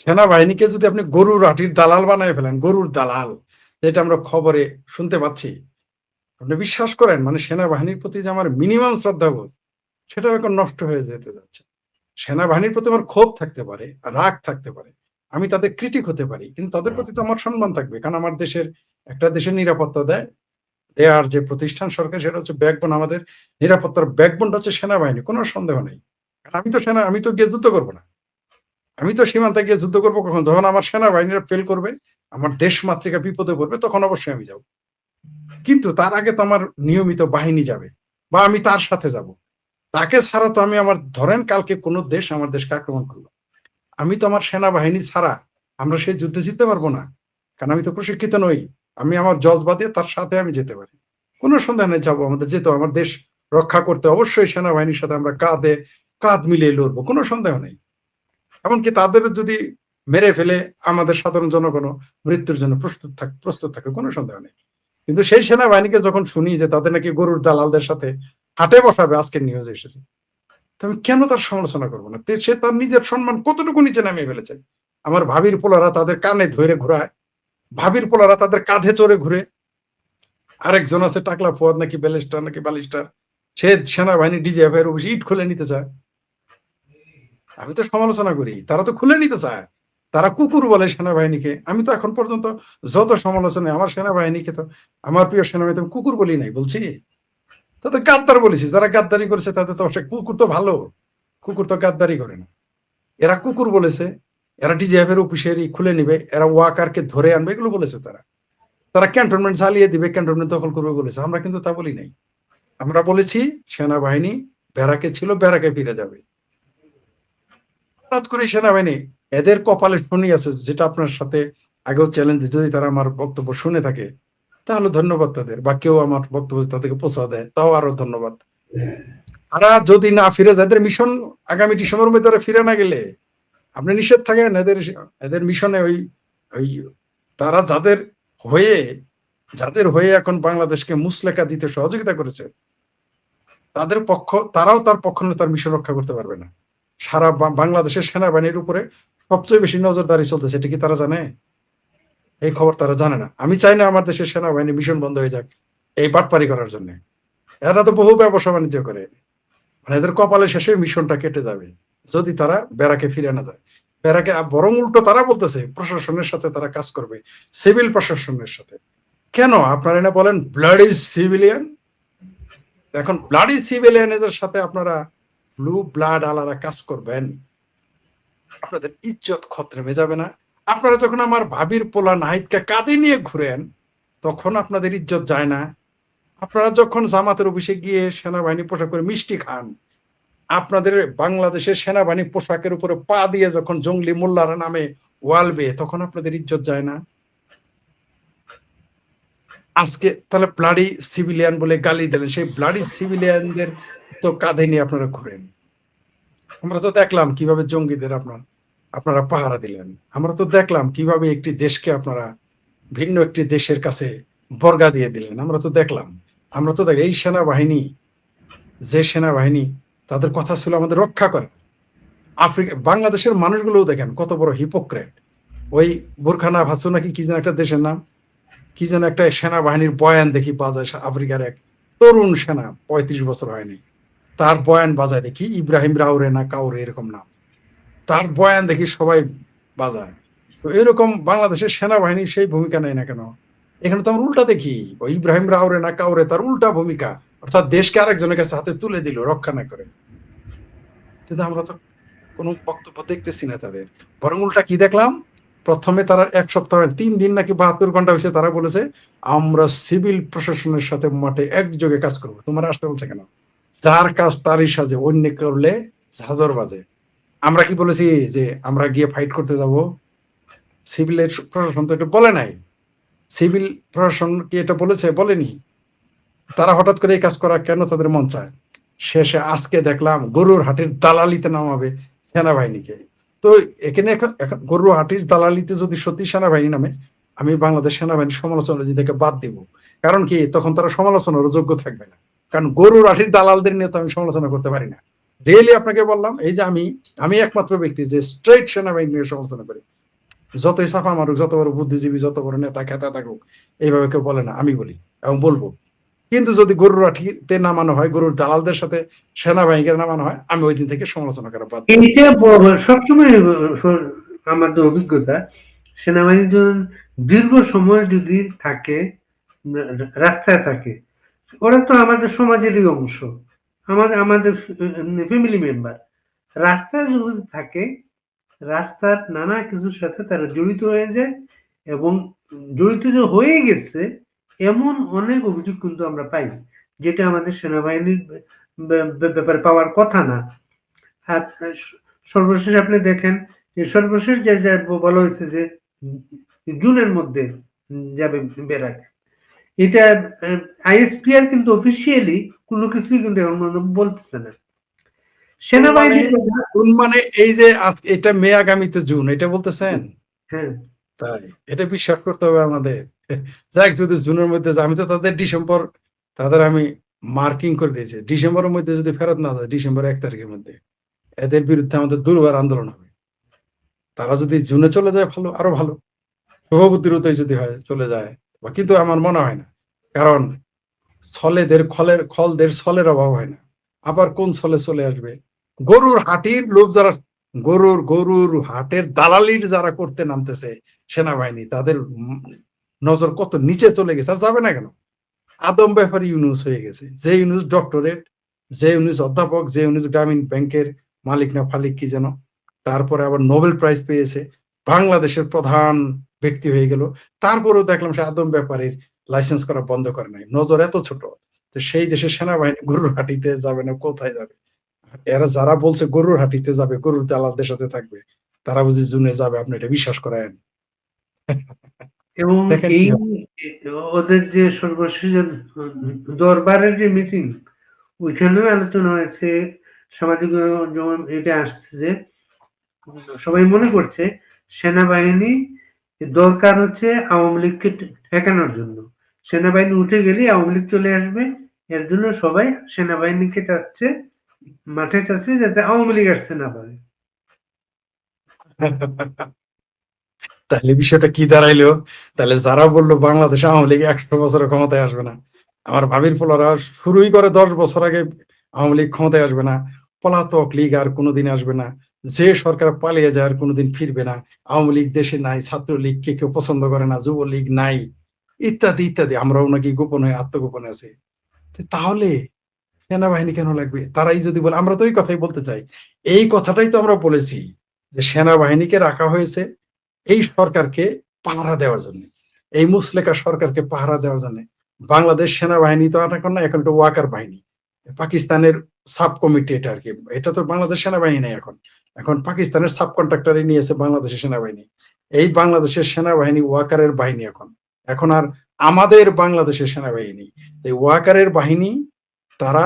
সেনাবাহিনীকে যদি আপনি গরুর হাটির দালাল বানায় ফেলেন, গরুর দালাল, যেটা আমরা খবরে শুনতে পাচ্ছি, আপনি বিশ্বাস করেন মানে সেনাবাহিনীর প্রতি যে আমার মিনিমাম শ্রদ্ধাবোধ সেটাও এখন নষ্ট হয়ে যেতে যাচ্ছে। সেনাবাহিনীর প্রতি আমার ক্ষোভ থাকতে পারে, রাগ থাকতে পারে, আমি তাদের ক্রিটিক হতে পারি, কিন্তু তাদের প্রতি তো আমার সম্মান থাকবে, কারণ আমার দেশের একটা দেশের নিরাপত্তা দেয়ার যে প্রতিষ্ঠান সরকার, সেটা হচ্ছে ব্যাকবোন। আমাদের নিরাপত্তার ব্যাকবোনটা হচ্ছে সেনাবাহিনী, কোনো সন্দেহ নেই। আমি তো গিয়ে যুদ্ধ করবো না, আমি তো সীমান্তে গিয়ে যুদ্ধ করবো কখন, যখন আমার সেনাবাহিনীরা ফেল করবে, আমার দেশ মাতৃকা বিপদে পড়বে, তখন অবশ্যই আমি যাব। কিন্তু তার আগে তো আমার নিয়মিত বাহিনী যাবে, বা আমি তার সাথে যাব। তাকে ছাড়া তো আমি আমার, ধরেন কালকে কোনো দেশ আমার দেশকে আক্রমণ করলো, আমি তো আমার সেনাবাহিনী ছাড়া আমরা সেই যুদ্ধে জিততে পারবো না, কারণ আমি তো প্রশিক্ষিত নই। আমি আমার জজবা দিয়ে তার সাথে আমি যেতে পারি, কোনো সন্দেহ নেই, যাবো, আমাদের যেতে, আমার দেশ রক্ষা করতে অবশ্যই সেনাবাহিনীর সাথে আমরা কাঁধে কাঁধ মিলিয়ে লড়বো, কোনো সন্দেহ নেই। এমনকি তাদের যদি মেরে ফেলে আমাদের সাধারণ জনগণ মৃত্যুর জন্য প্রস্তুত থাকে, কোনো সন্দেহ নেই। কিন্তু সেই সেনাবাহিনীকে যখন শুনি যে তাদের নাকি গরুর দালালদের সাথে হাটে বসাবে, আজকের নিউজ এসেছে, তবে কেন তার সমালোচনা করবো না? সে তার নিজের সম্মান কতটুকু নিচে নামিয়ে ফেলেছে। আমার ভাবির পোলারা তাদের কানে ধরে ঘোরায়, ভাবির পোলারা তাদের কাঁধে চড়ে ঘুরে। আরেকজন আছে টাকলা ফুয়াদ নাকি বালিস্টার, সে সেনাবাহিনী ডিজিএফ এর অফিসে ইট খুলে নিতে চায়। আমি তো সমালোচনা করি, তারা তো খুলে নিতে চায়, তারা কুকুর বলে সেনাবাহিনীকে। আমি তো এখন পর্যন্ত যত সমালোচনা, আমার সেনাবাহিনীকে তো, আমার প্রিয় সেনাবাহিনী কুকুর বলি নাই, বলছি তাদের গাদ্দার বলেছি। যারা গাদ্দারি করেছে তাদের তো কুকুর তো ভালো, কুকুর তো গাদ্দারি করে না। এরা কুকুর বলেছে, এরা ডিজিএফ এর অফিসের খুলে নিবে, এরা ওয়াকারকে ধরে আনবে, এগুলো বলেছে তারা। তারা ক্যান্টনমেন্ট চালিয়ে দিবে, ক্যান্টনমেন্ট দখল করবে বলেছে। আমরা কিন্তু তা বলি নাই, আমরা বলেছি সেনাবাহিনী ব্যারাকে ছিল, ব্যারাকে ফিরে যাবে। হঠাৎ করে সেনাবাহিনী, এদের কপালে শনি আছে, যেটা আপনার সাথে আগেও চ্যালেঞ্জ, যদি তারা আমার বক্তব্য শুনে থাকে তাহলে ধন্যবাদ তাদের, বা কেউ আমার বক্তব্য তাদেরকে পৌঁছা দেয়, তাও আরো ধন্যবাদ। তারা যদি না ফিরে যায়, এদের মিশন আগামী ডিসেম্বর মধ্যে তারা ফিরে না গেলে আপনি নিষেধ থাকেন এদের, এদের মিশনে ওই ওই তারা যাদের হয়ে এখন বাংলাদেশকে মুসলেখা দিতে সহযোগিতা করেছে, তাদের পক্ষ, তারাও তার পক্ষ নিয়ে তার মিশন রক্ষা করতে পারবে না। সারা বাংলাদেশের সেনাবাহিনীর উপরে সবচেয়ে বেশি নজরদারি চলতেছে, এটা কি তারা জানে? এই খবর তারা জানে না। আমি চাই না আমার দেশের সেনাবাহিনী মিশন বন্ধ হয়ে যাক এই বাটপারি করার জন্য। এরা তো বহু ব্যবসা বাণিজ্য করে, মানে এদের কপালে শেষে মিশনটা কেটে যাবে যদি তারা ব্যারাকে ফিরে না যায়। ব্যারাকে বরং উল্টো তারা বলতেছে প্রশাসনের সাথে তারা কাজ করবে, সিভিল প্রশাসনের সাথে। কেন আপনারা না বলেন ব্লাডি সিভিলিয়ান? এখন ব্লাডি সিভিলিয়ানদের সাথে আপনারা ব্লু ব্লাড আলারা কাজ করবেন, আপনাদের ইজ্জত খতরেমে যাবে না? আপনারা যখন আমার ভাবির পোলা নাহিদকে কাঁধে নিয়ে ঘুরেন, তখন আপনাদের ইজ্জত যায় না? আপনারা যখন জামাতের অফিসে গিয়ে সেনাবাহিনী পোশাক করে মিষ্টি খান, আপনাদের বাংলাদেশের সেনাবাহিনী পোশাকের উপরে পা দিয়ে যখন জঙ্গলি মোল্লারা নামে ওয়ালবে, তখন আপনাদের ইজ্জত যায় না? আজকে তাহলে ব্লাডি সিভিলিয়ান বলে গালি দিলেন, সেই ব্লাডি সিভিলিয়ানদের তো কাঁধে নিয়ে আপনারা ঘুরেন। আমরা তো দেখলাম কিভাবে জঙ্গিদের আপনারা পাহারা দিলেন। আমরা তো দেখলাম কিভাবে একটি দেশকে আপনারা ভিন্ন একটি দেশের কাছে বর্গা দিয়ে দিলেন। আমরা তো দেখলাম এই সেনাবাহিনী, যে সেনাবাহিনী তাদের কথা ছিল আমাদের রক্ষা করে, বাংলাদেশের মানুষগুলোও দেখেন কত বড় হিপোক্রেট। ওই বুরখানা ভাসু নাকি কি যেন একটা দেশের নাম, কি যেন একটা সেনাবাহিনীর বয়ান দেখি পাওয়া যায়, আফ্রিকার এক তরুণ সেনা, 35 বছর হয়নি, তার বয়ান বাজায় দেখি, ইব্রাহিম রাউরে না কাউরে এরকম নাম, তার বয়ান দেখি সবাই বাজায়। তো এরকম বাংলাদেশের সেনাবাহিনী সেই ভূমিকা নেয় না কেন? এখানে তো আমরা উল্টা দেখি, ওই ইব্রাহিম রাউরে না কাউরে তার উল্টা ভূমিকা, অর্থাৎ দেশকে আরেকজনের কাছে হাতে তুলে দিল রক্ষা না করে। কিন্তু আমরা তো কোনো বক্তব্য দেখতেছি না তাদের, বরং উল্টা কি দেখলাম, প্রথমে তারা 1 সপ্তাহ 3 দিন নাকি 72 ঘন্টা হয়েছে, তারা বলেছে আমরা সিভিল প্রশাসনের সাথে মাঠে একযোগে কাজ করবো। তোমার আসতে বলছে কেন? যার কাজ তারই সাজে, অন্য করলে ঝাঁঝর বাজে। আমরা কি বলেছি যে আমরা গিয়ে ফাইট করতে যাব? সিভিলের প্রশাসন তো এটা বলে নাই। সিভিল প্রশাসন কি এটা বলেছে? বলেনি। তারা হঠাৎ করে এই কাজ করা কেন তাদের মন চায়? শেষে আজকে দেখলাম গরুর হাটের দালালিতে নামাবে সেনাবাহিনীকে। তো এখানে এখন গরুর হাটির দালালিতে যদি সত্যি সেনাবাহিনী নামে, আমি বাংলাদেশ সেনাবাহিনীর সমালোচনা যদি বাদ দিব। কারণ কি, তখন তারা সমালোচনার যোগ্য থাকবে না। কারণ গরুর হাটির দালালদের নিয়ে তো আমি সমালোচনা করতে পারি না। রিয়েলি আপনাকে বললাম, এই যে আমি একমাত্র ব্যক্তি যে স্ট্রেট সেনাবাহিনী নিয়ে সমালোচনা করি। যতই ছাপা মারুক, যত বড় বুদ্ধিজীবী, যত বড় নেতা খেতা থাকুক, এইভাবে কেউ বলে না, আমি বলি এবং বলবো। কিন্তু যদি গরুর রাঠিতে নামানো হয়, গরুর দালালদের সাথে সেনাবাহিনীকে নামানো হয়, আমি ওই দিন থেকে সমালোচনা করা বাধ্য। এইটা সবসময় আমাদের অভিজ্ঞতা, সেনাবাহিনী দীর্ঘ সময় যদি থাকে, রাস্তায় থাকে, ওরা তো আমাদের সমাজেরই অংশ, আমাদের ফ্যামিলি মেম্বার। রাস্তায় যদি থাকে, রাস্তার নানা কিছুর সাথে তারা জড়িত হয়ে যায়, এবং জড়িত যে হয়ে গেছে এমন অনেক অভিযোগ কিন্তু আমরা পাই, যেটা আমাদের সেনাবাহিনীর ব্যাপারে পাওয়ার কথা না। আর সর্বশেষ আপনি দেখেন, সর্বশেষ যে বলা হয়েছে যে জুনের মধ্যে যাবে বেড়াক, এটা আইএসপিআর কিন্তু অফিসিয়ালি কোনো কিছুই কিন্তু এখন পর্যন্ত বলতেছে না। সেনাবাহিনীর মানে এই যে আজকে এটা মে, আগামীতে জুন, এটা বলতেছেন? হ্যাঁ, তাই এটা বিশ্বাস করতে হবে আমাদের। যাক, যদি জুনের মধ্যে, আমি তো তাদের ডিসেম্বর, তাদের আমি মার্কিং করে দিয়েছি, ডিসেম্বরের মধ্যে যদি ফেরত না যায়, ডিসেম্বর 1 তারিখের মধ্যে, এদের বিরুদ্ধে আমাদের দুর্বার আন্দোলন হবে। তারা যদি জুনে চলে যায়, ভালো, আরো ভালো, শুভবুদ্ধির উদয় যদি হয়, চলে যায়। কিন্তু আমার মনে হয় না, কারণ খলদের ছলের অভাব হয় না। আবার কোন ছলে চলে আসবে? গরুর হাটির লোক যারা, গরুর হাটের দালালির যারা করতে নামতেছে সেনাবাহিনী, তাদের নজর কত নিচে চলে গেছে। আর যাবে না কেন? আদম ব্যাপারী ইউনুস হয়ে গেছে, যে ইউনুস ডক্টরেট, যে ইউনুস অধ্যাপক, যে ইউনুস গ্রামীণ ব্যাংকের মালিক না ফালিক কি যেন, তারপরে আবার নোবেল প্রাইজ পেয়েছে, বাংলাদেশের প্রধান ব্যক্তি হয়ে গেল। তারপরেও দেখলাম সে আদম ব্যাপারীর লাইসেন্স করা বন্ধ করে নাই। নজর এত ছোট, তো সেই দেশের সেনাবাহিনী গরুর হাটিতে যাবে না, কোথায় যাবে? এরা যারা বলছে গরুর হাটিতে যাবে, গরুর দালালদের সাথে থাকবে, তারা বুঝি জুনে যাবে? আপনি এটা বিশ্বাস করেন? এবং দেখেন কি এই হয়। ওদের যে সর্বশেষ দরবারের যে মিটিং, ওইখানেও আলোচনা হয়েছে, সামাজিক যেমন এটা আসছে যে সবাই মনে করছে সেনাবাহিনী দরকার হচ্ছে আওয়ামী লীগকে ঠেকানোর জন্য। সেনাবাহিনী উঠে গেলেই আওয়ামী লীগ চলে আসবে, এর জন্য সবাই সেনাবাহিনীকে চাচ্ছে, মাঠে চাচ্ছে, যাতে আওয়ামী লীগ আসতে না পারে। তাহলে বিষয়টা কি দাঁড়াইলো? তাহলে যারা বললো বাংলাদেশে আওয়ামী লীগ 100 বছরের ক্ষমতায় আসবে না, আমার ভাবির পোলারা শুরুই করে 10 বছর আগে আওয়ামী লীগ ক্ষমতায় আসবে না, পলাতক লীগ আর কোনোদিন আসবে না, যে সরকার পালিয়ে যায় আর কোনোদিন ফিরবে না, আওয়ামী লীগ দেশে নাই, ছাত্রলীগকে কেউ পছন্দ করে না, যুবলীগ নাই, ইত্যাদি ইত্যাদি। আমরাও নাকি গোপনে, আত্মগোপনে আছি। তাহলে সেনাবাহিনী কেন লাগবে? তারাই যদি বলে, আমরা তো এই কথাই বলতে চাই। এই কথাটাই তো আমরা বলেছি, যে সেনাবাহিনীকে রাখা হয়েছে এই সরকারকে পাহারা দেওয়ার জন্য, এই মুসলেকা সরকারকে পাহারা দেওয়ার জন্য। বাংলাদেশ সেনাবাহিনী তো আর এখন না, এখন একটা ওয়াকার বাহিনী, পাকিস্তানের সাব কমিটি এটা আর কি। এটা তো বাংলাদেশ সেনাবাহিনী নেই এখন, এখন পাকিস্তানের সাব কন্ট্রাক্টরে নিয়েছে বাংলাদেশের সেনাবাহিনী। এই বাংলাদেশের সেনাবাহিনী ওয়াকারের বাহিনী এখন, এখন আর আমাদের বাংলাদেশের সেনাবাহিনী, এই ওয়াকারের বাহিনী, তারা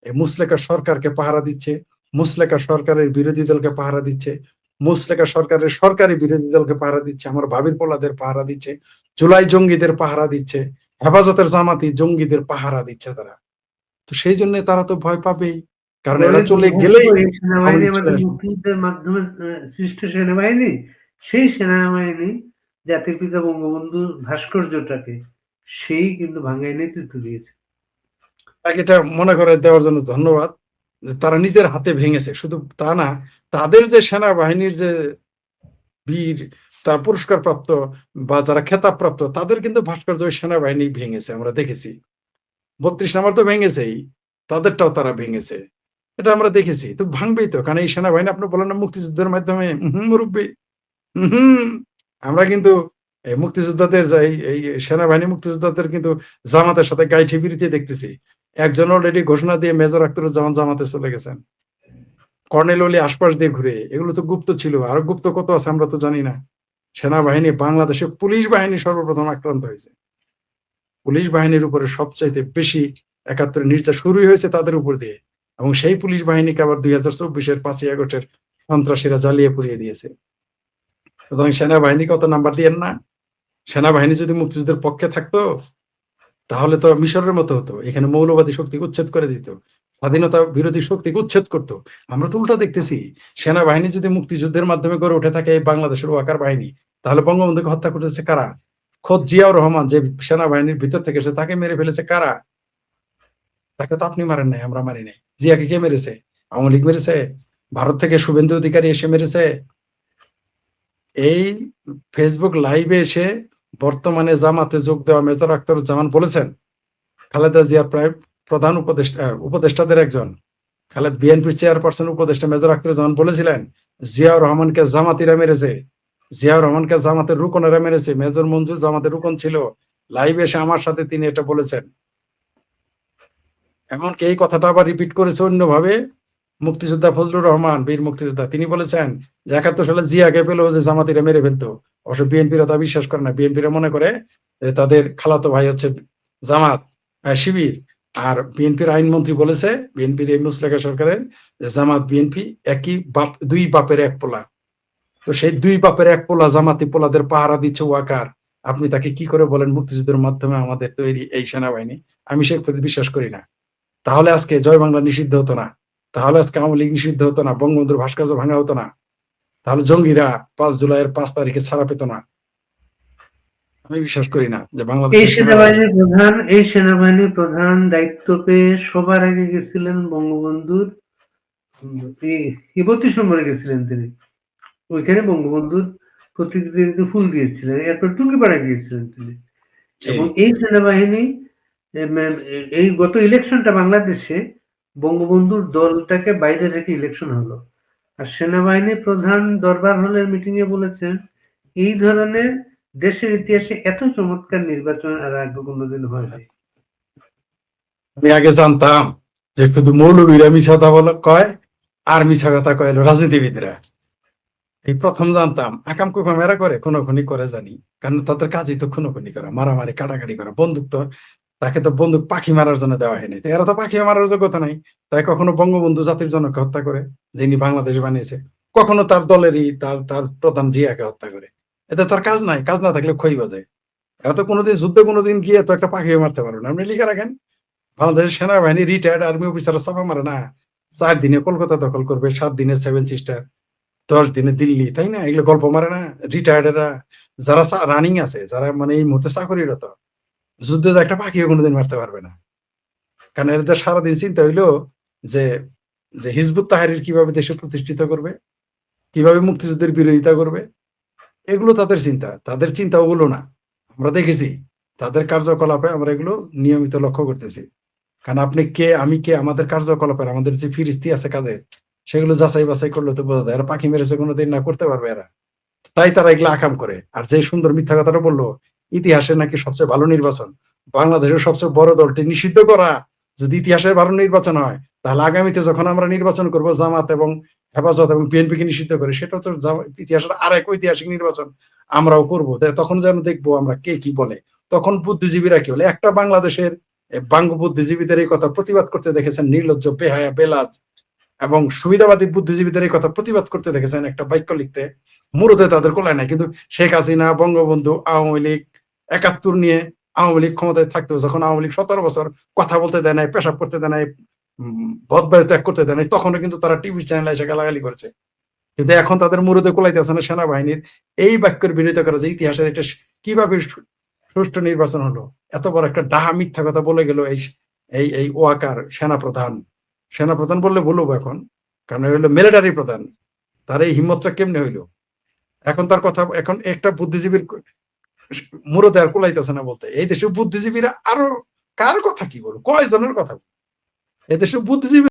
মুসলেকা সরকারকে পাহারা দিচ্ছে, মুসলেকা সরকারের বিরোধী দলকে পাহারা দিচ্ছে, মুসলেকা সরকারের সরকারি বিরোধী দলকে পাহারা দিচ্ছে, আমার ভাবির পোলাদের পাহারা দিচ্ছে, জুলাই জঙ্গিদের পাহারা দিচ্ছে, হেফাজতের জামাতি জঙ্গিদের পাহারা দিচ্ছে তারা। তো সেই জন্য তারা তো ভয় পাবেই, কারণ এরা চলে গেলেই সেনাবাহিনী আমাদের মুক্তিযুদ্ধের মাধ্যমে সৃষ্ট সেনাবাহিনী, সেই সেনাবাহিনী জাতির পিতা বঙ্গবন্ধুর ভাস্কর্যটাকে সেই কিন্তু ভাঙ্গায় নেতৃত্ব দিয়েছে। তাকে এটা মনে করে দেওয়ার জন্য ধন্যবাদ, যে তারা নিজের হাতে ভেঙেছে। শুধু তা না, তাদের যে সেনাবাহিনীর যে বীর, তার পুরস্কার প্রাপ্ত বা যারা খেতাব প্রাপ্ত, তাদের কিন্তু ভাস্কর্য সেনাবাহিনী ভেঙেছে, আমরা দেখেছি। 32 নাম্বার তো ভেঙেছেই, তাদেরটাও তারা ভেঙেছে, এটা আমরা দেখেছি। তো ভাঙবেই তো, কারণ এই সেনাবাহিনী, আপনি বলেন না মুক্তিযুদ্ধের মাধ্যমে, মুরব্বী, হম, আমরা কিন্তু এই মুক্তিযোদ্ধাদের যাই, এই সেনাবাহিনী মুক্তিযোদ্ধাদের কিন্তু জামাতের সাথে গাইঠি বিরিতে দেখতেছি। একজন অলরেডি ঘোষণা দিয়ে মেজর আখতারুজ্জামান জামাতে চলে গেছেন, কর্নেল অলি আশপাশ দিয়ে ঘুরে। এগুলো তো গুপ্ত ছিল, আরো গুপ্ত কত আছে আমরা তো জানি না। সেনাবাহিনী, বাংলাদেশে পুলিশ বাহিনী সর্বপ্রথম আক্রান্ত হয়েছে, পুলিশ বাহিনীর উপরে সবচাইতে বেশি 71 নির্যাতন শুরুই হয়েছে তাদের উপর দিয়ে, এবং সেই পুলিশ বাহিনীকে আবার 2024-এর 5ই আগস্টের সন্ত্রাসীরা জ্বালিয়ে পুড়িয়ে দিয়েছে। সুতরাং সেনাবাহিনীকে অত নাম্বার দিয়েন না। সেনাবাহিনী যদি মুক্তিযুদ্ধের পক্ষে থাকতো, তাহলে তো মিশরের মতো হতো, এখানে মৌলবাদী শক্তিকে উচ্ছেদ করে দিত, স্বাধীনতা বিরোধী শক্তিকে উচ্ছেদ করতো। আমরা তো উল্টা দেখতেছি, সেনাবাহিনী যদি মুক্তিযুদ্ধের মাধ্যমে গড়ে উঠে থাকে বাংলাদেশের ওয়াকার বাহিনী, তাহলে বঙ্গবন্ধুকে হত্যা করেছে কারা? খোদ জিয়াউর রহমান যে সেনাবাহিনীর ভিতর থেকে এসে তাকে মেরে ফেলেছে কারা? তাকে তো আপনি মারেন নাই, আমরা মারি নাই। জিয়াকে কে মেরেছে? আওয়ামী লীগ মেরেছে? ভারত থেকে শুভেন্দু অধিকারী এসে মেরেছে? এই ফেসবুক লাইভে এসে বর্তমানে জামাতে যোগ দেওয়া মেজর আখতারুজ্জামান বলেছেন, খালেদা জিয়ার প্রায় প্রধান উপদেষ্টাদের একজন, বিএনপির চেয়ারপারসন উপদেষ্টা মেজর আখতারুজ্জামান বলেছিলেন জিয়াউর রহমানকে জামাতিরা মেরেছে, জিয়াউর রহমানকে জামাতের রুকনেরা মেরেছে, মেজর মঞ্জুর জামাতের রুকন ছিল। লাইভে এসে আমার সাথে তিনি এটা বলেছেন। এমনকি এই কথাটা আবার রিপিট করেছে অন্যভাবে মুক্তিযোদ্ধা ফজলুর রহমান, বীর মুক্তিযোদ্ধা, তিনি বলেছেন যে ৭১ সালে জিয়াকে পেলেও যে জামাতিরা মেরে ফেলতো। অবশ্য বিএনপিরা তা বিশ্বাস করে না, বিএনপিরা মনে করে যে তাদের খালাতো ভাই হচ্ছে জামাত, শিবির। আর বিএনপির আইনমন্ত্রী বলেছে, বিএনপির এই মুসলেখা সরকারের, যে জামাত বিএনপি একই বাপ, দুই বাপের এক পোলা। তো সেই দুই বাপের এক পোলা জামাতি পোলাদের পাহারা দিচ্ছে ওয়াকার, আপনি তাকে কি করে বলেন মুক্তিযুদ্ধের মাধ্যমে আমাদের তৈরি এই সেনাবাহিনী? আমি সে বিশ্বাস করি না। তাহলে আজকে জয় বাংলা নিষিদ্ধ হতো না, তাহলে আজকে আওয়ামী লীগ নিষিদ্ধ হতো না, বঙ্গবন্ধুর ভাস্কর্য ভাঙা হতো না, তাহলে জঙ্গিরা ৫ জুলাইয়ের ৫ তারিখে ছাড়া পেত না। আমি বিশ্বাস করি না যে এই বাংলাদেশের সেনাবাহিনীর প্রধান দায়িত্ব পেয়ে সবার আগে গেছিলেন বঙ্গবন্ধুর ৩১ নম্বরে গেছিলেন তিনি। ওইখানে বঙ্গবন্ধুর প্রতিকৃতিতে ফুল দিয়েছিলেন, এরপর টুঙ্গিপাড়া গিয়েছিলেন তিনি। এবং এই সেনাবাহিনী এই গত ইলেকশনটা বাংলাদেশে বঙ্গবন্ধুর দলটাকে বাইরে রেখে ইলেকশন হলো। আর সেনাবাহিনী প্রধান দরবার হলের মিটিং এ বলেছেন এই ধরনের দেশের ইতিহাসে এত চমৎকার নির্বাচন আর আগে কোনোদিন হয় নাই। আমি আগে জানতাম যে শুধু মৌলবীরা মিছা কথা বলে কয় আর মিছা কথা কয় রাজনীতিবিদরা। এই প্রথম জানতাম আকাম কুকাম এরা করে, খুনোখুনি করে জানি, কারণ তাদের কাজই তো খুনোখুনি করা, মারামারি কাটাকাটি করা। বন্দুক তো তাকে তো বন্দুক পাখি মারার জন্য দেওয়া হয়নি, এরা তো পাখি মারার যোগ্যতা নাই। তাই কখনো বঙ্গবন্ধু জাতির জনককে হত্যা করে, যিনি বাংলাদেশ বানিয়েছে, কখনো তার দলেরই তার প্রধান জিয়াকে হত্যা করে। এতে তার কাজ নাই, কাজ না থাকলে খই বাজে। এরা তো কোনোদিন যুদ্ধে কোনোদিন গিয়ে তো একটা পাখি মারতে পারবে না। আপনি লিখে রাখেন, বাংলাদেশের সেনাবাহিনী রিটায়ার্ড আর্মি অফিসার চাপা মারে না, 4 দিনে কলকাতা দখল করবে, 7 দিনে 7 সিস্টার, 10 দিনে দিল্লি, তাই না? এগুলো গল্প মারে না রিটায়ার্ডেরা, যারা রানিং আছে, যারা মানে এই মুহূর্তে চাকরিরত, যুদ্ধে যে একটা পাখিও কোনোদিন মারতে পারবে না। কারণ এদের সারাদিন চিন্তা হইলো যে যে হিজবুত তাহরির কিভাবে দেশে প্রতিষ্ঠিত করবে, কিভাবে মুক্তিযুদ্ধের বিরোধিতা করবে, এগুলো তাদের চিন্তা। তাদের চিন্তা ওগুলো না। আমরা দেখেছি তাদের কার্যকলাপে, আমরা এগুলো নিয়মিত লক্ষ্য করতেছি। কারণ আপনি কে, আমি কে, আমাদের কার্যকলাপের, আমাদের যে ফিরিস্তি আছে কাজের, সেগুলো যাচাই বাছাই করলে তো বোঝা যায় এরা পাখি মেরেছে কোনোদিন না, করতে পারবে এরা। তাই তারা এগুলো আকাম করে। আর যে সুন্দর মিথ্যা কথাটা বললো, ইতিহাসে নাকি সবচেয়ে ভালো নির্বাচন, বাংলাদেশের সবচেয়ে বড় দলটি নিষিদ্ধ করা যদি ইতিহাসের ভালো নির্বাচন হয়, তাহলে আগামীতে যখন আমরা নির্বাচন করব জামাত এবং হেফাজত এবং বিএনপি কে নিষিদ্ধ করে, সেটা তো ইতিহাসের আরেক ঐতিহাসিক নির্বাচন আমরাও করবো। তখন যেন দেখবো আমরা কে কি বলে। তখন বুদ্ধিজীবীরা কি বলে। একটা বাংলাদেশের বাঙ্গ বুদ্ধিজীবীদের এই কথা প্রতিবাদ করতে দেখেছেন নির্লজ্জ, বেহায়া, বেলাজ এবং সুবিধাবাদী বুদ্ধিজীবীদের এই কথা প্রতিবাদ করতে দেখেছেন একটা বাক্য লিখতে, মুরুদে তাদের কোলায় নাই। কিন্তু শেখ হাসিনা, বঙ্গবন্ধু, আওয়ামী লীগ ৭১ নিয়ে আওয়ামী লীগ ক্ষমতায় থাকতেও যখন আওয়ামী লীগ ১৭ বছর কথা বলতে দেয় নাই, পেশাব করতে দেয় নাই, বদবায়ু ত্যাগ করতে দেয় নাই, তখনও কিন্তু তারা টিভি চ্যানেলে এসে গালাগালি করেছে। কিন্তু এখন তাদের মুরুদে কোলাইতেছে না সেনাবাহিনীর এই বাক্যের বিরোধিতা করা, যে ইতিহাসের এটা কিভাবে সুষ্ঠু নির্বাচন হলো। এত বড় একটা ডাহা মিথ্যা কথা বলে গেল এই ওয়াকার সেনাপ্রধান বললে বলবো এখন, কারণ হইলো মিলিটারি প্রধান। তার এই হিম্মতটা কেমনে হইলো? এখন তার কথা, এখন একটা বুদ্ধিজীবীর মুরুদে আর কোলাইতেছে না বলতে। এই দেশে বুদ্ধিজীবীরা আরো কার কথা কি বলবো, কয়জনের কথা, এই দেশে বুদ্ধিজীবী